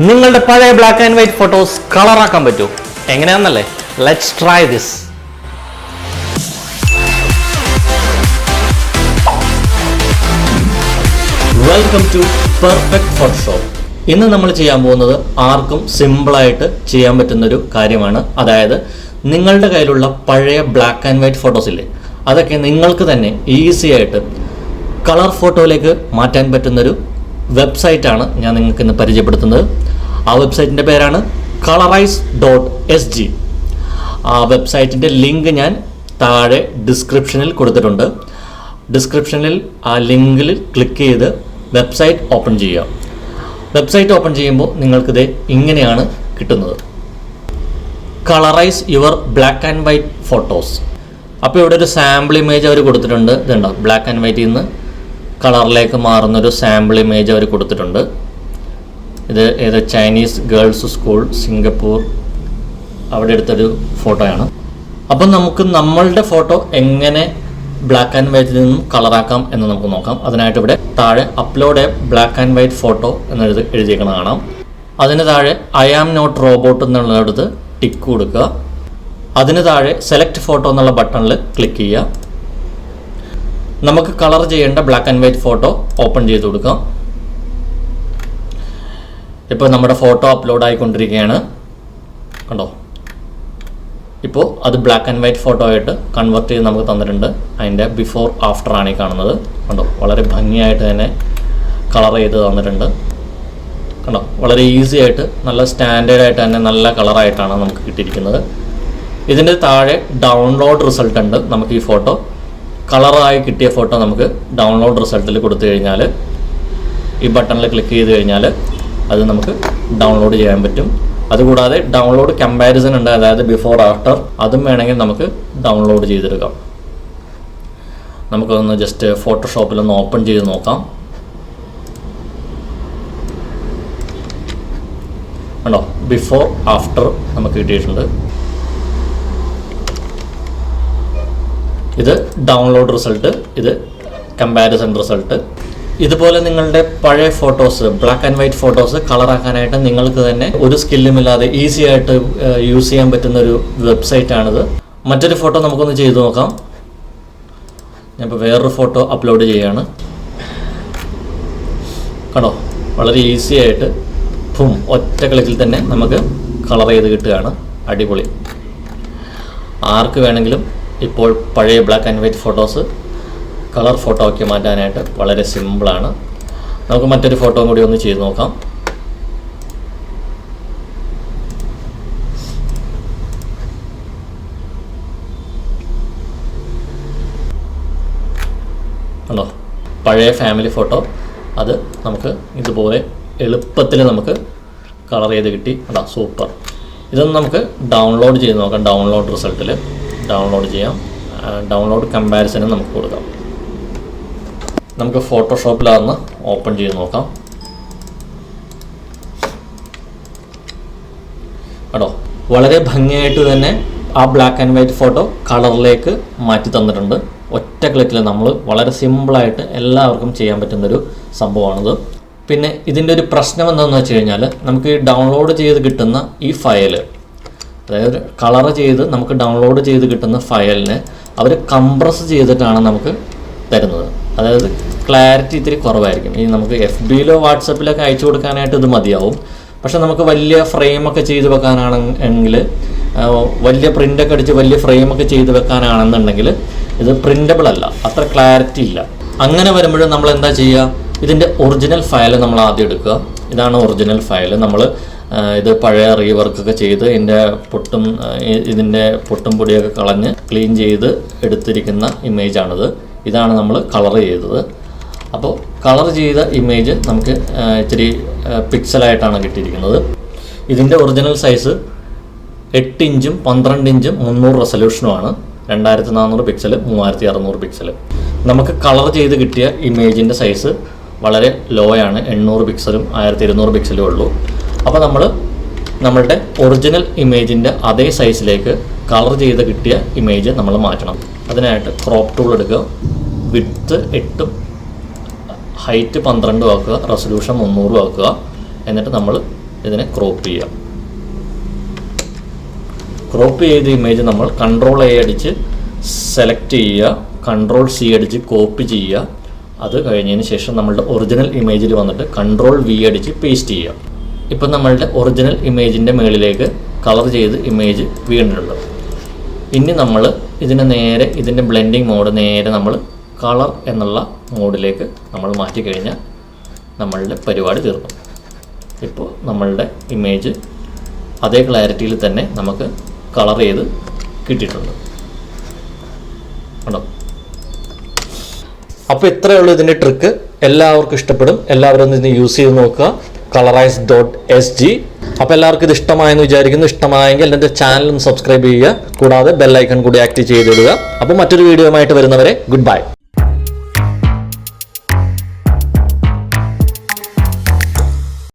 നിങ്ങളുടെ പഴയ black and white photos കളറാക്കാൻ പറ്റുമോ? എങ്ങനെയാണെന്നല്ലേ? Let's try this. Welcome to perfect Photoshop. ഇന്ന് നമ്മൾ ചെയ്യാൻ പോകുന്നത് ആർക്കും സിമ്പിളായിട്ട് ചെയ്യാൻ പറ്റുന്നൊരു കാര്യമാണ്. അതായത് നിങ്ങളുടെ കയ്യിലുള്ള പഴയ ബ്ലാക്ക് ആൻഡ് വൈറ്റ് ഫോട്ടോസ് ഇല്ലേ, അതൊക്കെ നിങ്ങൾക്ക് തന്നെ ഈസി ആയിട്ട് കളർ ഫോട്ടോയിലേക്ക് മാറ്റാൻ പറ്റുന്നൊരു വെബ്സൈറ്റാണ് ഞാൻ നിങ്ങൾക്ക് ഇന്ന് പരിചയപ്പെടുത്തുന്നത്. ആ വെബ്സൈറ്റിൻ്റെ പേരാണ് colourise.sg. ആ വെബ്സൈറ്റിൻ്റെ ലിങ്ക് ഞാൻ താഴെ ഡിസ്ക്രിപ്ഷനിൽ കൊടുത്തിട്ടുണ്ട്. ഡിസ്ക്രിപ്ഷനിൽ ആ ലിങ്കിൽ ക്ലിക്ക് ചെയ്ത് വെബ്സൈറ്റ് ഓപ്പൺ ചെയ്യുക. വെബ്സൈറ്റ് ഓപ്പൺ ചെയ്യുമ്പോൾ നിങ്ങൾക്കിത് ഇങ്ങനെയാണ് കിട്ടുന്നത്. Colourise your black and white photos. അപ്പോൾ ഇവിടെ ഒരു സാമ്പിൾ ഇമേജ് അവർ കൊടുത്തിട്ടുണ്ട്. ഇതുണ്ടോ, ബ്ലാക്ക് ആൻഡ് വൈറ്റിൽ നിന്ന് കളറിലേക്ക് മാറുന്നൊരു സാമ്പിൾ ഇമേജ് അവർ കൊടുത്തിട്ടുണ്ട്. ഇത് ഏത് ചൈനീസ് ഗേൾസ് സ്കൂൾ സിംഗപ്പൂർ അവിടെ എടുത്തൊരു ഫോട്ടോയാണ്. അപ്പം നമുക്ക് നമ്മളുടെ ഫോട്ടോ എങ്ങനെ ബ്ലാക്ക് ആൻഡ് വൈറ്റിൽ നിന്നും കളറാക്കാം എന്ന് നമുക്ക് നോക്കാം. അതിനായിട്ട് ഇവിടെ താഴെ upload a black and white photo എന്ന് എഴുതിയേക്കണം കാണാം. അതിന് താഴെ ഐ ആം നോട്ട് റോബോട്ട് എന്നുള്ളിടത്ത് ടിക്ക് കൊടുക്കുക. അതിന് താഴെ സെലക്ട് ഫോട്ടോ എന്നുള്ള ബട്ടണിൽ ക്ലിക്ക് ചെയ്യുക. നമുക്ക് കളർ ചെയ്യേണ്ട black and white photo open ചെയ്ത് കൊടുക്കാം. ഇപ്പോൾ നമ്മുടെ ഫോട്ടോ അപ്ലോഡ് ആയിക്കൊണ്ടിരിക്കുകയാണ്, കണ്ടോ. ഇപ്പോൾ അത് ബ്ലാക്ക് ആൻഡ് വൈറ്റ് ഫോട്ടോ ആയിട്ട് കൺവേർട്ട് ചെയ്ത് നമുക്ക് തന്നിട്ടുണ്ട്. അതിൻ്റെ ബിഫോർ ആഫ്റ്റർ ആണ് ഈ കാണുന്നത്, കണ്ടോ. വളരെ ഭംഗിയായിട്ട് തന്നെ കളർ ചെയ്ത് തന്നിട്ടുണ്ട്, കണ്ടോ. വളരെ ഈസി ആയിട്ട് നല്ല സ്റ്റാൻഡേർഡ് ആയിട്ട് തന്നെ നല്ല കളറായിട്ടാണ് നമുക്ക് കിട്ടിയിരിക്കുന്നത്. ഇതിൻ്റെ താഴെ ഡൗൺലോഡ് റിസൾട്ട് ഉണ്ട്. നമുക്ക് ഈ ഫോട്ടോ കളറായി കിട്ടിയ ഫോട്ടോ നമുക്ക് ഡൗൺലോഡ് റിസൾട്ടിൽ കൊടുത്തു കഴിഞ്ഞാൽ, ഈ ബട്ടണിൽ ക്ലിക്ക് ചെയ്ത് കഴിഞ്ഞാൽ അത് നമുക്ക് ഡൗൺലോഡ് ചെയ്യാൻ പറ്റും. അതുകൂടാതെ ഡൗൺലോഡ് കമ്പാരിസൺ ഉണ്ട്, അതായത് ബിഫോർ ആഫ്റ്റർ. അതും വേണമെങ്കിൽ നമുക്ക് ഡൗൺലോഡ് ചെയ്തെടുക്കാം. നമുക്കൊന്ന് ജസ്റ്റ് ഫോട്ടോഷോപ്പിലൊന്ന് ഓപ്പൺ ചെയ്ത് നോക്കാം. കണ്ടോ, ബിഫോർ ആഫ്റ്റർ നമുക്ക് കിട്ടിയിട്ടുണ്ട്. ഇത് ഡൗൺലോഡ് റിസൾട്ട്, ഇത് കമ്പാരിസൺ റിസൾട്ട്. ഇതുപോലെ നിങ്ങളുടെ പഴയ photos, black and white photos കളറാക്കാനായിട്ട് നിങ്ങൾക്ക് തന്നെ ഒരു സ്കില്ലുമില്ലാതെ ഈസി ആയിട്ട് യൂസ് ചെയ്യാൻ പറ്റുന്ന ഒരു വെബ്സൈറ്റാണിത്. മറ്റൊരു ഫോട്ടോ നമുക്കൊന്ന് ചെയ്തു നോക്കാം. ഞാനിപ്പോൾ വേറൊരു ഫോട്ടോ അപ്ലോഡ് ചെയ്യുകയാണ്. കണ്ടോ, വളരെ ഈസി ആയിട്ട് ഒറ്റ ക്ലിക്കിൽ തന്നെ നമുക്ക് കളർ ചെയ്ത് കിട്ടുകയാണ്. അടിപൊളി. ആർക്ക് വേണമെങ്കിലും ഇപ്പോൾ പഴയ black and white photos colour photo ആക്കി മാറ്റാനായിട്ട് വളരെ സിമ്പിളാണ്. നമുക്ക് മറ്റൊരു ഫോട്ടോ കൂടി ഒന്ന് ചെയ്ത് നോക്കാം. കണ്ടോ, പഴയ ഫാമിലി ഫോട്ടോ. അത് നമുക്ക് ഇതുപോലെ എളുപ്പത്തിൽ നമുക്ക് കളർ ചെയ്ത് കിട്ടി. കണ്ടോ, സൂപ്പർ. ഇതൊന്ന് നമുക്ക് ഡൗൺലോഡ് ചെയ്ത് നോക്കാം. ഡൗൺലോഡ് റിസൾട്ടിൽ ഡൗൺലോഡ് ചെയ്യാം. ഡൗൺലോഡ് കമ്പാരിസനും നമുക്ക് കൊടുക്കാം. നമുക്ക് ഫോട്ടോഷോപ്പിലതൊന്ന് ഓപ്പൺ ചെയ്ത് നോക്കാം. കേട്ടോ, വളരെ ഭംഗിയായിട്ട് തന്നെ ആ ബ്ലാക്ക് ആൻഡ് വൈറ്റ് ഫോട്ടോ കളറിലേക്ക് മാറ്റി തന്നിട്ടുണ്ട്. ഒറ്റ ക്ലിക്കിൽ നമ്മൾ വളരെ സിമ്പിളായിട്ട് എല്ലാവർക്കും ചെയ്യാൻ പറ്റുന്നൊരു സംഭവമാണിത്. പിന്നെ ഇതിൻ്റെ ഒരു പ്രശ്നം എന്താണെന്ന് വെച്ച് കഴിഞ്ഞാൽ, നമുക്ക് ഈ ഡൗൺലോഡ് ചെയ്ത് കിട്ടുന്ന ഈ ഫയല്, അതായത് കളർ ചെയ്ത് നമുക്ക് ഡൗൺലോഡ് ചെയ്ത് കിട്ടുന്ന ഫയലിനെ അവർ കംപ്രസ് ചെയ്തിട്ടാണ് നമുക്ക് തരുന്നത്. അതായത് ക്ലാരിറ്റി ഇത്തിരി കുറവായിരിക്കും. ഈ നമുക്ക് FBയിലോ വാട്സപ്പിലൊക്കെ അയച്ചു കൊടുക്കാനായിട്ട് ഇത് മതിയാവും. പക്ഷെ നമുക്ക് വലിയ ഫ്രെയിമൊക്കെ ചെയ്ത് വെക്കാനാണെങ്കിൽ, വലിയ പ്രിൻ്റൊക്കെ അടിച്ച് വലിയ ഫ്രെയിമൊക്കെ ചെയ്ത് വെക്കാനാണെന്നുണ്ടെങ്കിൽ ഇത് പ്രിൻ്റബിൾ അല്ല, അത്ര ക്ലാരിറ്റി ഇല്ല. അങ്ങനെ വരുമ്പോഴും നമ്മൾ എന്താ ചെയ്യുക, ഇതിൻ്റെ ഒറിജിനൽ ഫയൽ നമ്മൾ ആദ്യം എടുക്കുക. ഇതാണ് ഒറിജിനൽ ഫയൽ. നമ്മൾ ഇത് പഴയ റീവർക്കൊക്കെ ചെയ്ത് ഇതിൻ്റെ പൊട്ടും പൊടിയൊക്കെ കളഞ്ഞ് ക്ലീൻ ചെയ്ത് എടുത്തിരിക്കുന്ന ഇമേജാണിത്. ഇതാണ് നമ്മൾ കളർ ചെയ്തത്. അപ്പോൾ കളർ ചെയ്ത ഇമേജ് നമുക്ക് ഇത്തിരി പിക്സലായിട്ടാണ് കിട്ടിയിരിക്കുന്നത്. ഇതിൻ്റെ ഒറിജിനൽ സൈസ് 8 ഇഞ്ചും 12 ഇഞ്ചും 300 റെസൊല്യൂഷനുമാണ്. 2400 പിക്സൽ, 3600 പിക്സൽ. നമുക്ക് കളർ ചെയ്ത് കിട്ടിയ ഇമേജിൻ്റെ സൈസ് വളരെ ലോ ആണ്. 800 പിക്സലും 1200 പിക്സലും ഉള്ളൂ. അപ്പോൾ നമ്മളുടെ ഒറിജിനൽ ഇമേജിൻ്റെ അതേ സൈസിലേക്ക് കളർ ചെയ്ത് കിട്ടിയ ഇമേജ് നമ്മൾ മാറ്റണം. അതിനായിട്ട് ക്രോപ്പ് ടൂൾ എടുക്കുക. വിഡ്ത്ത് 8 ഹൈറ്റ് 12 ആക്കുക, റെസൊല്യൂഷൻ 300 ആക്കുക. എന്നിട്ട് നമ്മൾ ഇതിനെ ക്രോപ്പ് ചെയ്യാം. ക്രോപ്പ് ചെയ്ത ഇമേജ് നമ്മൾ Ctrl A അടിച്ച് സെലക്ട് ചെയ്യുക, Ctrl C അടിച്ച് കോപ്പി ചെയ്യുക. അത് കഴിഞ്ഞതിന് ശേഷം നമ്മളുടെ ഒറിജിനൽ ഇമേജിൽ വന്നിട്ട് Ctrl V അടിച്ച് പേസ്റ്റ് ചെയ്യുക. ഇപ്പം നമ്മളുടെ ഒറിജിനൽ ഇമേജിൻ്റെ മുകളിലേക്ക് കളർ ചെയ്ത് ഇമേജ് വീണിട്ടുണ്ട്. ഇനി നമ്മൾ ഇതിനെ നേരെ ഇതിൻ്റെ ബ്ലെൻഡിങ് മോഡ് നേരെ നമ്മൾ കളർ എന്നുള്ള മോഡിലേക്ക് നമ്മൾ മാറ്റിക്കഴിഞ്ഞാൽ നമ്മളുടെ പരിപാടി തീർന്നു. ഇപ്പോൾ നമ്മളുടെ ഇമേജ് അതേ ക്ലാരിറ്റിയിൽ തന്നെ നമുക്ക് കളർ ചെയ്ത് കിട്ടിയിട്ടുണ്ട്. കണ്ടോ? അപ്പോൾ ഇത്രയേ ഉള്ളൂ ഇതിൻ്റെ ട്രിക്ക്. എല്ലാവർക്കും ഇഷ്ടപ്പെടും. എല്ലാവരും ഒന്ന് ഇത് യൂസ് ചെയ്ത് നോക്കുക. colourise.sg. അപ്പോൾ എല്ലാവർക്കും ഇത് ഇഷ്ടമായെന്ന് വിചാരിക്കുന്നു. ഇഷ്ടമായെങ്കിൽ എൻ്റെ ചാനലും സബ്സ്ക്രൈബ് ചെയ്യുക. കൂടാതെ ബെൽ ഐക്കൺ കൂടി ആക്ടിവേറ്റ് ചെയ്തിടുക. അപ്പോൾ മറ്റൊരു വീഡിയോയുമായിട്ട് വരുന്നവരെ ഗുഡ് ബൈ.